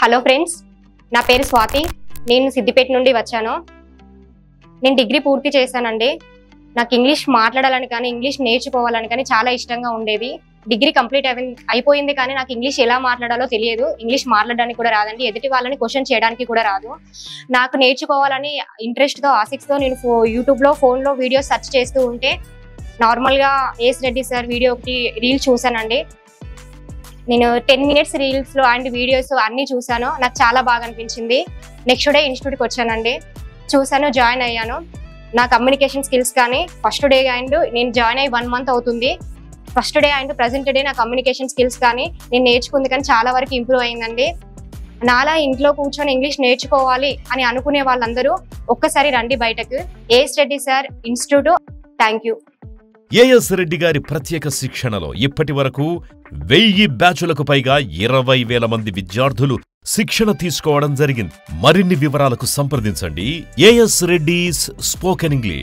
Hello friends, నా పేరు స్వాతి. నేను సిద్దిపేట నుండి వచ్చాను. నేను డిగ్రీ పూర్తి చేశానండి. నాకు ఇంగ్లీష్ మాట్లాడాలని కానీ ఇంగ్లీష్ నేర్చుకోవాలని కానీ చాలా ఇష్టంగా ఉండేది. డిగ్రీ కంప్లీట్ అయిపోయింది కానీ నాకు ఇంగ్లీష్ ఎలా మాట్లాడాలో తెలియదు. ఇంగ్లీష్ మాట్లాడడానికి కూడా రాదండి. ఎదుటి వాళ్ళని క్వశ్చన్ చేయడానికి కూడా రాదు. నాకు నేర్చుకోవాలని ఇంట్రెస్ట్తో ఆసక్తితో నేను యూట్యూబ్లో ఫోన్లో వీడియోస్ సెర్చ్ చేస్తూ ఉంటే నార్మల్గా ఏఎస్ రెడ్డి సార్ వీడియో ఒకటి రీల్ చూసానండి. నేను 10 minutes రీల్స్లో అండ్ వీడియోస్ అన్నీ చూశాను. నాకు చాలా బాగా అనిపించింది. నెక్స్ట్ డే ఇన్స్టిట్యూట్కి వచ్చానండి. చూశాను, జాయిన్ అయ్యాను. నా కమ్యూనికేషన్ స్కిల్స్ కానీ ఫస్ట్ డే అండ్ నేను జాయిన్ అయ్యి 1 month అవుతుంది. First day and present day నా కమ్యూనికేషన్ స్కిల్స్ కానీ నేను నేర్చుకుంది కానీ చాలా వరకు ఇంప్రూవ్ అయిందండి. నాలా ఇంట్లో కూర్చొని ఇంగ్లీష్ నేర్చుకోవాలి అని అనుకునే వాళ్ళందరూ ఒక్కసారి రండి బయటకు. AS Reddy sir institute. Thank you. AS Reddy గారి ప్రత్యేక శిక్షణలో ఇప్పటి వరకు 1000 బ్యాచులకు పైగా 20,000 మంది విద్యార్థులు శిక్షణ తీసుకోవడం జరిగింది. మరిన్ని వివరాలకు సంప్రదించండి ఏఎస్ రెడ్డిస్ స్పోకెన్ ఇంగ్లీష్.